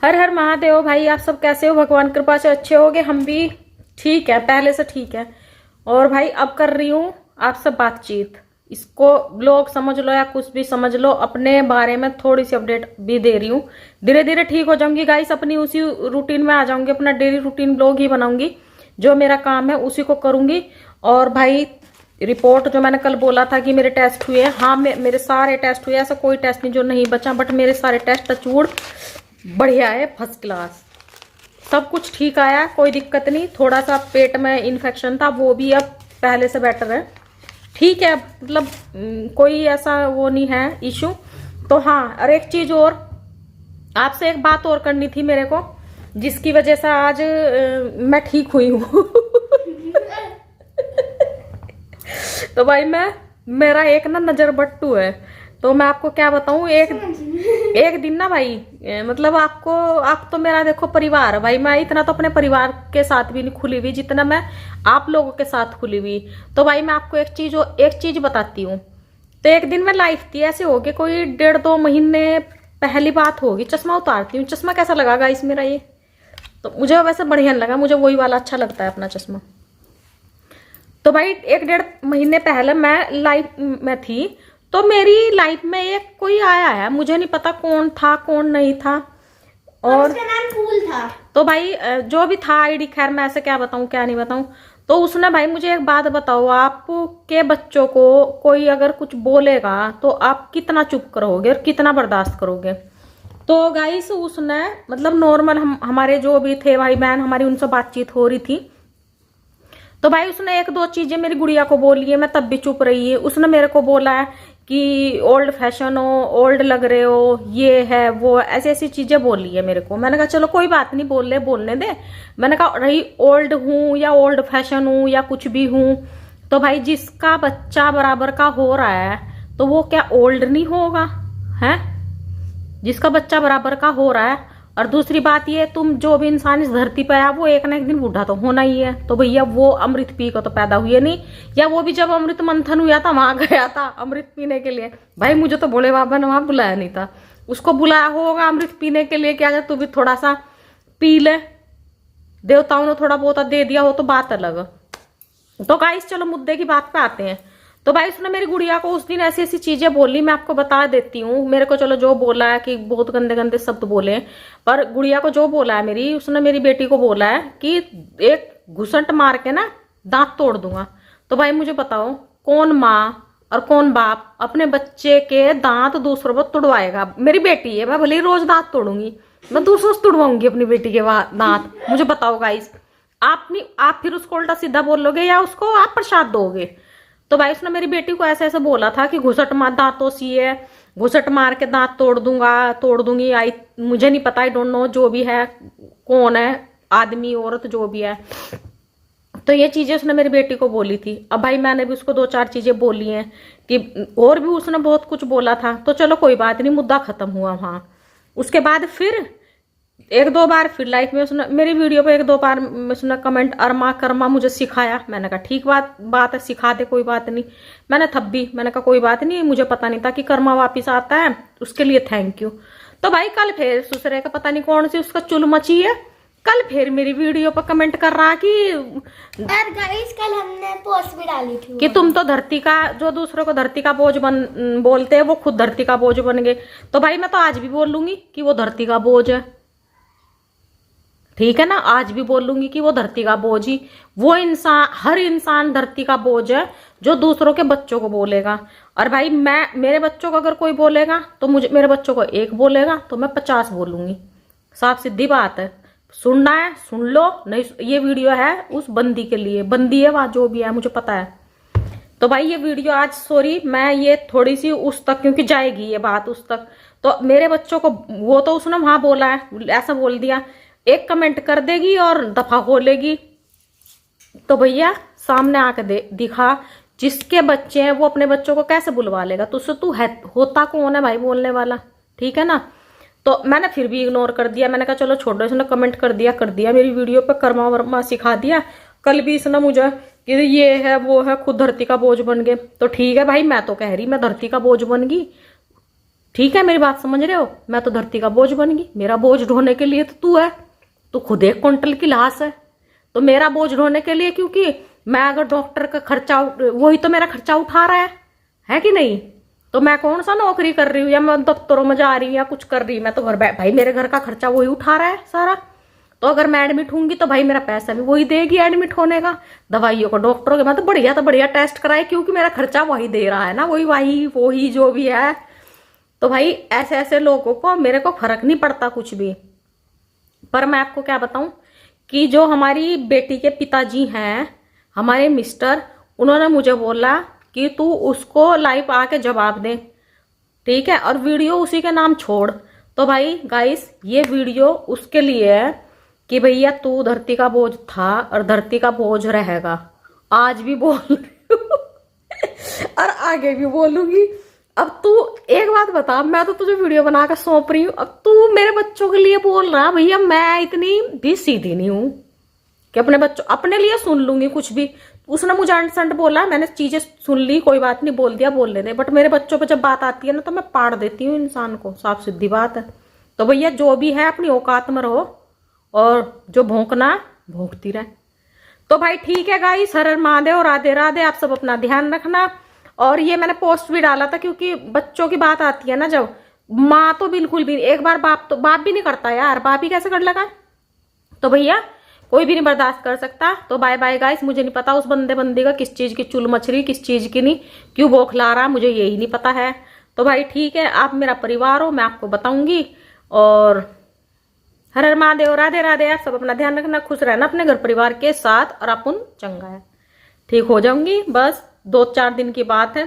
हर हर महादेव। भाई आप सब कैसे हो? भगवान कृपा से अच्छे होगे। हम भी ठीक है, पहले से ठीक है। और भाई अब कर रही हूँ आपसे बातचीत। इसको ब्लॉग समझ लो या कुछ भी समझ लो, अपने बारे में थोड़ी सी अपडेट भी दे रही हूँ। धीरे धीरे ठीक हो जाऊंगी गाइस, अपनी उसी रूटीन में आ जाऊंगी, अपना डेली रूटीन ब्लॉग ही बनाऊंगी। जो मेरा काम है उसी को करूंगी। और भाई रिपोर्ट जो मैंने कल बोला था कि मेरे टेस्ट हुए, हाँ मेरे सारे टेस्ट हुए, ऐसा कोई टेस्ट नहीं जो नहीं बचा, बट मेरे सारे टेस्ट टचवुड बढ़िया है, फर्स्ट क्लास। सब कुछ ठीक आया, कोई दिक्कत नहीं। थोड़ा सा पेट में इन्फेक्शन था, वो भी अब पहले से बेटर है, ठीक है। मतलब कोई ऐसा वो नहीं है इशू। तो हाँ, और एक चीज और, आपसे एक बात और करनी थी मेरे को, जिसकी वजह से आज मैं ठीक हुई हूँ। तो भाई मेरा एक ना नजर बट्टू है। तो मैं आपको क्या बताऊं, एक दिन ना भाई, मतलब आप तो मेरा देखो परिवार है भाई। मैं इतना तो अपने परिवार के साथ भी नहीं खुली हुई जितना मैं आप लोगों के साथ खुली हुई। तो भाई मैं आपको एक चीज बताती हूँ। तो एक दिन मैं लाइफ थी, ऐसे हो गए कोई 1.5-2 महीने पहली बात होगी, चश्मा उतारती हूँ। चश्मा कैसा लगा गाइस मेरा ये? तो मुझे वैसे बढ़िया लगा, मुझे वही वाला अच्छा लगता है अपना चश्मा। तो भाई 1-1.5 महीने पहले मैं लाइफ में थी। तो मेरी लाइफ में एक कोई आया है, मुझे नहीं पता कौन था कौन नहीं था। और उसका नाम फूल था। तो भाई जो भी था आईडी, खैर मैं ऐसे क्या बताऊं क्या नहीं बताऊं। तो उसने भाई मुझे एक बात बताओ, आपके बच्चों को कोई अगर कुछ बोलेगा तो आप कितना चुप करोगे और कितना बर्दाश्त करोगे? तो गाइस उसने मतलब नॉर्मल हमारे जो भी थे भाई बहन, हमारी उनसे बातचीत हो रही थी। तो भाई उसने 1-2 चीजें मेरी गुड़िया को बोली है, मैं तब भी चुप रही है। उसने मेरे को बोला है कि ओल्ड फैशन हो, ओल्ड लग रहे हो, ये है वो, ऐसी ऐसी चीजें बोली है मेरे को। मैंने कहा चलो कोई बात नहीं, बोलने दे। मैंने कहा रही ओल्ड हूं या ओल्ड फैशन हूं या कुछ भी हूं, तो भाई जिसका बच्चा बराबर का हो रहा है तो वो क्या ओल्ड नहीं होगा? है, जिसका बच्चा बराबर का हो रहा है। और दूसरी बात ये, तुम जो भी इंसान इस धरती पे आया वो एक ना एक दिन बूढ़ा तो होना ही है। तो भैया वो अमृत पी को तो पैदा हुए नहीं, या वो भी जब अमृत मंथन हुआ था वहां गया था अमृत पीने के लिए। भाई मुझे तो भोले बाबा ने वहां बुलाया नहीं था, उसको बुलाया होगा अमृत पीने के लिए, क्या तू भी थोड़ा सा पी ले, देवताओं ने थोड़ा बहुत दे दिया हो तो बात अलग। तो गाइस चलो मुद्दे की बात पे आते हैं। तो भाई उसने मेरी गुड़िया को उस दिन ऐसी ऐसी चीजें बोली, मैं आपको बता देती हूँ। मेरे को चलो जो बोला है कि बहुत गंदे गंदे शब्द बोले, पर गुड़िया को जो बोला है मेरी, उसने मेरी बेटी को बोला है कि एक घुसंट मार के ना दांत तोड़ दूंगा। तो भाई मुझे बताओ, कौन माँ और कौन बाप अपने बच्चे के दांत दूसरों पर तुड़वाएगा? मेरी बेटी है, मैं भले ही रोज दांत तोड़ूंगी, मैं दूसरों से तुड़वाऊंगी अपनी बेटी के दांत? मुझे बताओ गाइस, आप फिर उसको उल्टा सीधा बोलोगे या उसको आप प्रसाद दोगे? तो भाई उसने मेरी बेटी को ऐसे ऐसे बोला था कि घुसट मार दांतों सी है, घुसट मार के दांत तोड़ दूंगी। मुझे नहीं पता, आई डोंट नो जो भी है, कौन है आदमी औरत जो भी है। तो ये चीजें उसने मेरी बेटी को बोली थी। अब भाई मैंने भी उसको 2-4 चीजें बोली हैं कि, और भी उसने बहुत कुछ बोला था। तो चलो कोई बात नहीं, मुद्दा खत्म हुआ वहां। उसके बाद फिर 1-2 बार फिर लाइफ में उसने मेरी वीडियो पे 1-2 बार उसने कमेंट अरमा कर्मा मुझे सिखाया। मैंने कहा ठीक बात है, सिखा दे, कोई बात नहीं। मैंने तब भी मैंने कहा कोई बात नहीं, मुझे पता नहीं था कि कर्मा वापिस आता है, उसके लिए थैंक यू। तो भाई कल फिर सुसरे का पता नहीं कौन सी उसका चुल मची है, कल फिर मेरी वीडियो पर कमेंट कर रहा कि गाइस कल हमने पोस्ट भी डाली थी कि तुम तो धरती का, जो दूसरों को धरती का बोझ बोलते हैं वो खुद धरती का बोझ बन गए। तो भाई मैं तो आज भी बोल लूंगी कि वो धरती का बोझ है, ठीक है ना? आज भी बोल लूंगी कि वो धरती का बोझ ही, वो इंसान, हर इंसान धरती का बोझ है जो दूसरों के बच्चों को बोलेगा। और भाई मेरे बच्चों को अगर कोई बोलेगा तो मेरे बच्चों को 1 बोलेगा तो मैं 50 बोलूंगी। साफ सीधी बात है, सुनना है सुन लो, नहीं ये वीडियो है उस बंदी के लिए, बंदी है वहां जो भी है मुझे पता है। तो भाई ये वीडियो आज, सॉरी मैं ये थोड़ी सी उस तक, क्योंकि जाएगी ये बात उस तक। तो मेरे बच्चों को वो तो उसने वहां बोला है, ऐसा बोल दिया, एक कमेंट कर देगी और दफा हो लेगी। तो भैया सामने आके दिखा, जिसके बच्चे हैं वो अपने बच्चों को कैसे बुलवा लेगा? तुझसे तू है होता कौन है भाई बोलने वाला, ठीक है ना? तो मैंने फिर भी इग्नोर कर दिया। मैंने कहा चलो छोड़ो, इसने कमेंट कर दिया मेरी वीडियो पे, कर्मा वर्मा सिखा दिया। कल भी इसने मुझे कि ये है वो है, खुद धरती का बोझ बन गए। तो ठीक है भाई, मैं तो कह रही मैं धरती का बोझ बन गई, ठीक है, मेरी बात समझ रहे हो? मैं तो धरती का बोझ बन गई, मेरा बोझ ढोने के लिए तो तू है, तू खुद 1 क्विंटल की लाश है। तो मेरा बोझ ढोने के लिए, क्योंकि मैं अगर डॉक्टर का खर्चा, वही तो मेरा खर्चा उठा रहा है कि नहीं? तो मैं कौन सा नौकरी कर रही हूँ या मैं दफ्तरों में जा रही हूँ या कुछ कर रही हूँ? मैं तो घर भाई मेरे घर का खर्चा वही उठा रहा है सारा। तो अगर मैं एडमिट होंगी तो भाई मेरा पैसा भी वही देगी एडमिट होने का, दवाइयों का, डॉक्टरों के। मैं तो बढ़िया टेस्ट कराए, क्योंकि मेरा खर्चा वही दे रहा है ना, वही जो भी है। तो भाई ऐसे ऐसे लोगों को, मेरे को फर्क नहीं पड़ता कुछ भी। पर मैं आपको क्या बताऊं कि जो हमारी बेटी के पिताजी हैं, हमारे मिस्टर, उन्होंने मुझे बोला कि तू उसको लाइव आके जवाब दे, ठीक है, और वीडियो उसी के नाम छोड़। तो भाई गाइस, ये वीडियो उसके लिए है कि भैया तू धरती का बोझ था और धरती का बोझ रहेगा। आज भी बोल रही हूँ और आगे भी बोलूंगी। अब तू एक बात बता, मैं तो तुझे वीडियो बनाकर सौंप रही हूँ, अब तू मेरे बच्चों के लिए बोल रहा। भैया मैं इतनी भी सीधी नहीं हूं कि अपने बच्चों, अपने लिए सुन लूंगी कुछ भी। उसने मुझे अंट बोला, मैंने चीजें सुन ली, कोई बात नहीं, बोल दिया, बोल लेने। बट मेरे बच्चों पे जब बात आती है ना, तो मैं पाड़ देती हूँ इंसान को, साफ सीधी बात है। तो भैया जो भी है अपनी औकात में रहो, और जो भौंकना भौंकती रहे। तो भाई ठीक है गाइस, हर हर महादेव, राधे राधे। आप सब अपना ध्यान रखना। और ये मैंने पोस्ट भी डाला था, क्योंकि बच्चों की बात आती है ना जब, माँ तो बिल्कुल भी, एक बार बाप भी नहीं करता यार, बाप ही कैसे कर लगा? तो भैया कोई भी नहीं बर्दाश्त कर सकता। तो बाय बाय गाइस। मुझे नहीं पता उस बंदे का किस चीज की चुल मछली, किस चीज की नहीं, क्यों बौखला रहा, मुझे यही नहीं पता है। तो भाई ठीक है, आप मेरा परिवार हो, मैं आपको बताऊंगी। और हर हर महादेव, राधे राधे। आप सब अपना ध्यान रखना, खुश रहना अपने घर परिवार के साथ, और अपन चंगा है, ठीक हो जाऊंगी। बस 2-4 दिन की बात है।